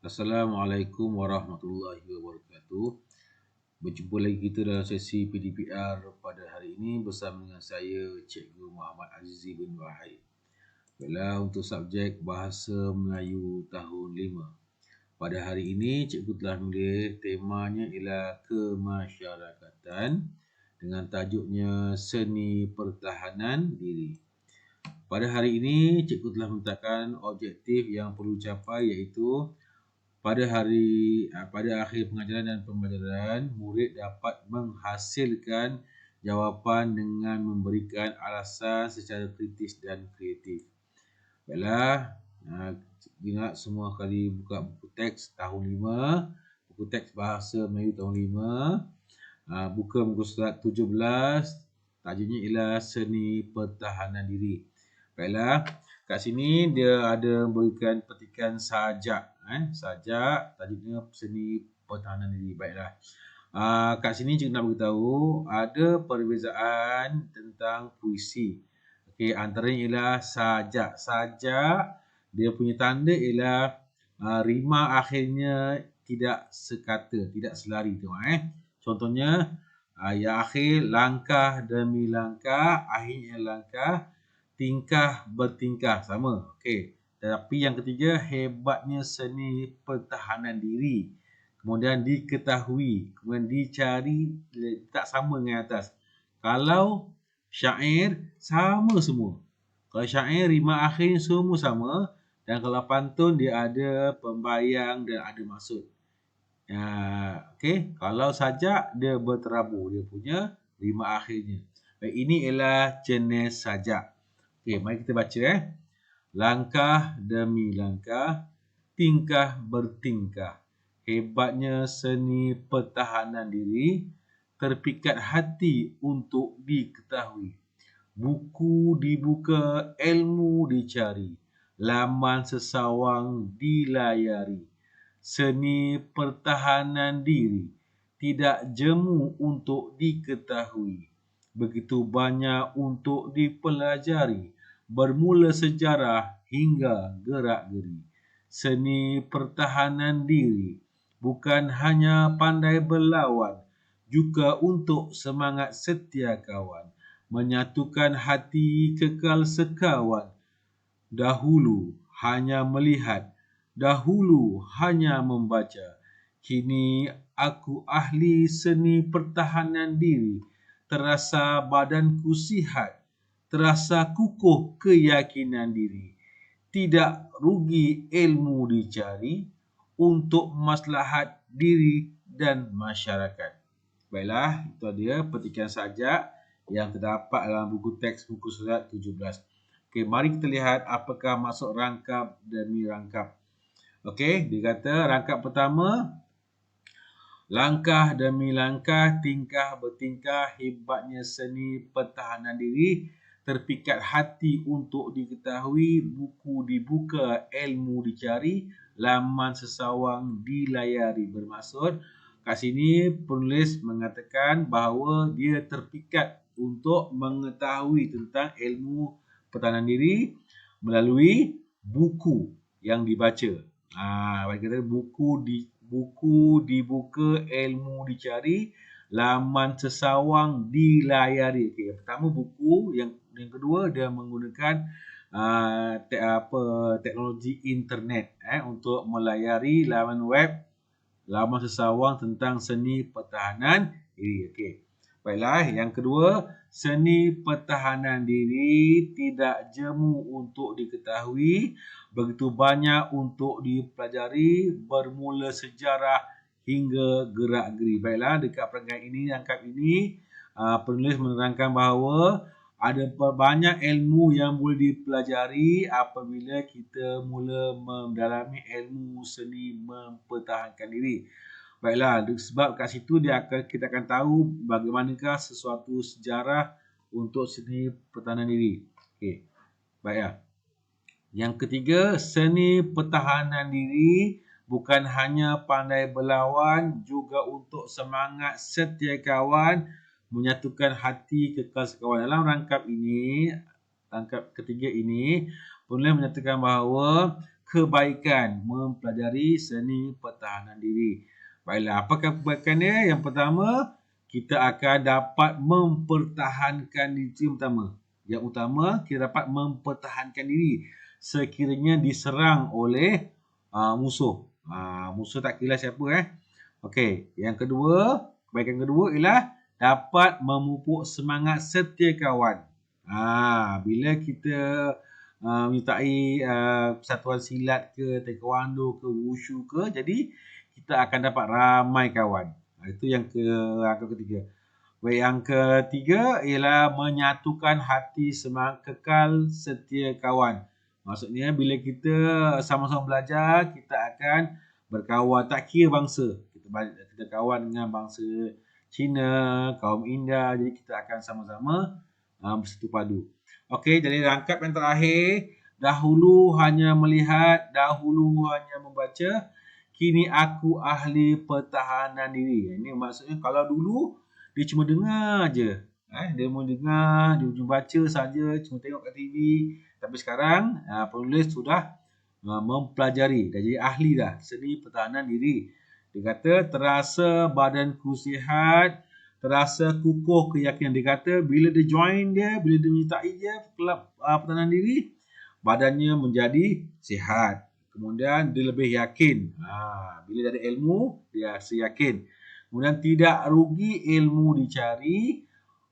Assalamualaikum warahmatullahi wabarakatuh. Berjumpa lagi kita dalam sesi PDPR pada hari ini bersama dengan saya Cikgu Muhammad Azizi bin Wahid. Baiklah, untuk subjek Bahasa Melayu tahun 5. Pada hari ini cikgu telah menulis temanya ialah kemasyarakatan dengan tajuknya Seni Pertahanan Diri. Pada hari ini cikgu telah menetapkan objektif yang perlu dicapai iaitu pada akhir pengajaran dan pembelajaran, murid dapat menghasilkan jawapan dengan memberikan alasan secara kritis dan kreatif. Baiklah, ingat semua kali buka buku teks tahun 5, buku teks Bahasa Melayu tahun 5, buka muka surat 17, tajuknya ialah Seni Pertahanan Diri. Baiklah, kat sini dia ada berikan petikan sajak. Sajak, tajuknya Seni Pertahanan Diri. Baiklah. Kat sini cikgu nak beritahu ada perbezaan tentang puisi. Okey, antaranya ialah sajak. Sajak, dia punya tanda ialah rima akhirnya tidak sekata, tidak selari. Tengok Contohnya, ya akhir langkah demi langkah, akhirnya langkah, tingkah bertingkah, sama. Okey. Tapi yang ketiga, hebatnya seni pertahanan diri. Kemudian diketahui, kemudian dicari, tak sama dengan atas. Kalau syair, sama semua. Kalau syair, rima akhir semua sama. Dan kalau pantun, dia ada pembayang dan ada maksud. Okey, kalau sajak, dia berterabur. Dia punya rima akhirnya. Baik, ini ialah jenis sajak. Okey, mari kita baca. Langkah demi langkah, tingkah bertingkah. Hebatnya seni pertahanan diri, terpikat hati untuk diketahui. Buku dibuka, ilmu dicari. Laman sesawang dilayari. Seni pertahanan diri, tidak jemu untuk diketahui. Begitu banyak untuk dipelajari. Bermula sejarah hingga gerak-geri. Seni pertahanan diri bukan hanya pandai berlawan, juga untuk semangat setia kawan, menyatukan hati kekal sekawan. Dahulu hanya melihat, dahulu hanya membaca. Kini aku ahli seni pertahanan diri. Terasa badanku sihat, terasa kukuh keyakinan diri. Tidak rugi ilmu dicari untuk maslahat diri dan masyarakat. Baiklah, itu dia petikan sajak yang terdapat dalam buku teks buku surat 17. Okey, mari kita lihat apakah maksud rangkap demi rangkap. Okey, dia kata rangkap pertama, langkah demi langkah, tingkah bertingkah, hebatnya seni pertahanan diri, terpikat hati untuk diketahui, buku dibuka, ilmu dicari, laman sesawang dilayari. Bermaksud, kat sini penulis mengatakan bahawa dia terpikat untuk mengetahui tentang ilmu pertahanan diri melalui buku yang dibaca. Bagi kata buku dibuka, ilmu dicari, laman sesawang dilayari. Okey, yang pertama buku, yang kedua dia menggunakan teknologi internet untuk melayari laman web, laman sesawang tentang seni pertahanan diri. Okey. Baiklah, yang kedua, seni pertahanan diri tidak jemu untuk diketahui, begitu banyak untuk dipelajari, bermula sejarah hingga gerak-geri. Baiklah, dekat perenggan ini, rangkap ini, penulis menerangkan bahawa ada banyak ilmu yang boleh dipelajari apabila kita mula mendalami ilmu seni mempertahankan diri. Baiklah, sebab kat situ kita akan tahu bagaimanakah sesuatu sejarah untuk seni pertahanan diri. Okey. Baiklah. Yang ketiga, seni pertahanan diri bukan hanya pandai berlawan, juga untuk semangat setia kawan, menyatukan hati kekal sekawan. Dalam rangkap ketiga ini, penulis menyatakan bahawa kebaikan mempelajari seni pertahanan diri. Baiklah, apakah kebaikannya? Yang pertama, kita akan dapat mempertahankan diri. Itu yang pertama. Yang utama, kita dapat mempertahankan diri sekiranya diserang oleh musuh. Musuh tak kira siapa. Okey, yang kedua, kebaikan kedua ialah dapat memupuk semangat setia kawan. Bila kita menyertai persatuan silat ke, taekwondo ke, wushu ke, jadi kita akan dapat ramai kawan. Itu yang ketiga. Baik, yang ketiga ialah menyatukan hati semangat kekal setia kawan. Maksudnya bila kita sama-sama belajar, kita akan berkawan tak kira bangsa. Kita kawan dengan bangsa Cina, kaum India, jadi kita akan sama-sama bersatu padu. Okey, jadi rangkap yang terakhir, dahulu hanya melihat, dahulu hanya membaca, kini aku ahli pertahanan diri. Ini maksudnya kalau dulu dia cuma dengar je. Dia mau dengar, dia cuma baca saja, cuma tengok kat TV. Tapi sekarang penulis sudah mempelajari, dah jadi ahli dah seni pertahanan diri. Dia kata terasa badanku sihat, terasa kukuh keyakinan. Dia kata bila dia join dia, bila dia menyertai dia kelab pertahanan diri, badannya menjadi sihat. Kemudian dia lebih yakin. Bila dia ada ilmu, dia rasa yakin. Kemudian tidak rugi ilmu dicari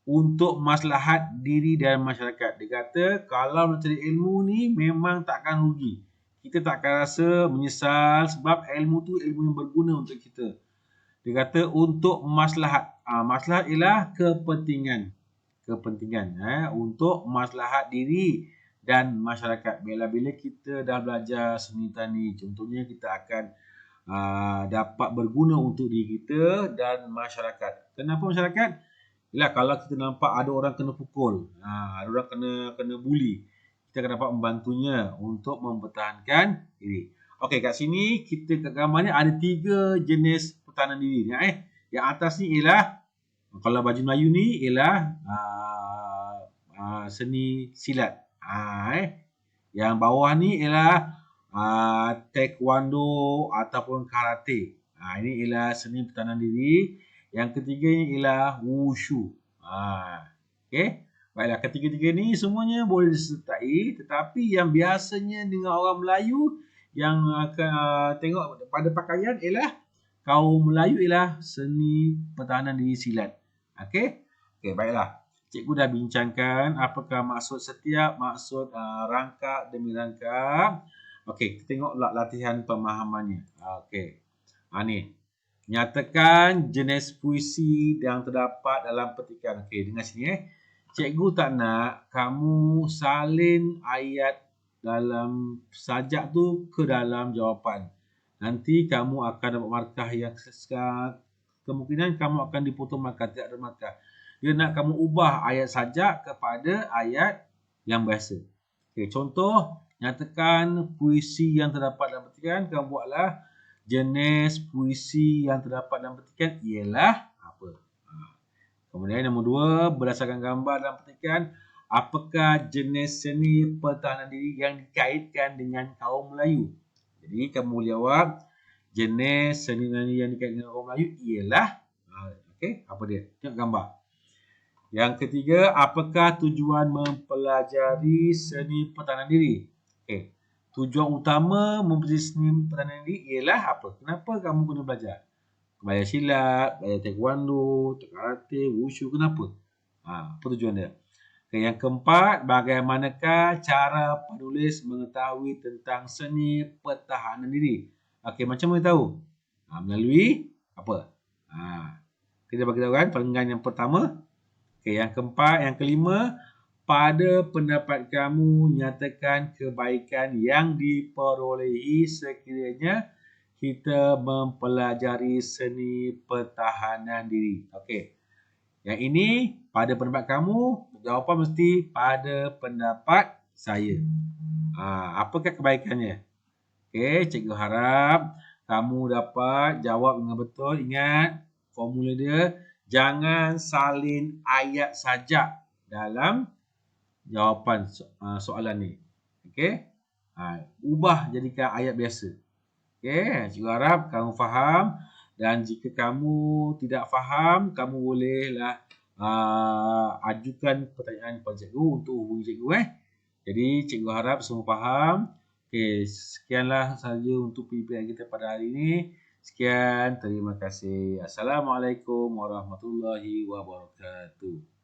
untuk maslahat diri dan masyarakat. Dia kata kalau nak cari ilmu ni memang takkan rugi. Kita takkan rasa menyesal sebab ilmu tu ilmu yang berguna untuk kita. Dia kata untuk maslahat. Maslahat ialah kepentingan. Untuk maslahat diri dan masyarakat. Bila kita dah belajar seni tani, contohnya kita akan dapat berguna untuk diri kita dan masyarakat. Kenapa masyarakat? Ialah kalau kita nampak ada orang kena pukul, ada orang kena bully, kita akan dapat membantunya untuk mempertahankan diri. Okey, kat sini kita kat gambar ni ada 3 jenis pertahanan diri. Yang atas ni ialah, kalau baju Melayu ni ialah seni silat. Yang bawah ni ialah taekwondo ataupun karate. Ini ialah seni pertahanan diri. Yang ketiga ni ialah wushu. Okey. Baiklah, ketiga-tiga ni semuanya boleh disertai, tetapi yang biasanya dengan orang Melayu yang akan tengok pada pakaian ialah kaum Melayu ialah seni pertahanan diri silat. Okey. Okey, baiklah. Cikgu dah bincangkan apakah maksud setiap maksud rangkap demi rangkap. Okey, kita tengok latihan pemahamannya. Okey. Ni. Nyatakan jenis puisi yang terdapat dalam petikan. Okey, dengar sini. Cikgu tak nak kamu salin ayat dalam sajak tu ke dalam jawapan. Nanti kamu akan dapat markah yang kemungkinan kamu akan dipotong markah, tidak ada markah. Dia nak kamu ubah ayat sajak kepada ayat yang biasa. Okey, contoh, nyatakan puisi yang terdapat dalam petikan. Kamu buatlah jenis puisi yang terdapat dalam petikan ialah apa? Kemudian nombor 2, berdasarkan gambar dalam petikan, apakah jenis seni pertahanan diri yang dikaitkan dengan kaum Melayu? Jadi kamu jawab jenis seni yang dikaitkan dengan kaum Melayu ialah apa dia? Tengok gambar. Yang ketiga, apakah tujuan mempelajari seni pertahanan diri? Tujuan utama mempelajari seni pertahanan diri ialah apa? Kenapa kamu kena belajar? Belajar silat, belajar taekwondo, karate, wushu, kenapa? Apa tujuan dia? Yang keempat, bagaimanakah cara penulis mengetahui tentang seni pertahanan diri? Macam mana tahu? Melalui apa? Kita bagi tahu kan perenggan yang pertama. Yang keempat, yang kelima, pada pendapat kamu nyatakan kebaikan yang diperolehi sekiranya kita mempelajari seni pertahanan diri. Yang ini pada pendapat kamu, jawapan mesti pada pendapat saya. Apakah kebaikannya? Cikgu harap kamu dapat jawab dengan betul. Ingat formula dia, jangan salin ayat saja dalam jawapan soalan ni. Ubah jadikan ayat biasa. Okey, cikgu harap kamu faham, dan jika kamu tidak faham, kamu bolehlah ajukan pertanyaan kepada cikgu untuk hubungi cikgu. Jadi cikgu harap semua faham. Okey, sekianlah sahaja untuk PPR kita pada hari ini. Sekian, terima kasih. Assalamualaikum warahmatullahi wabarakatuh.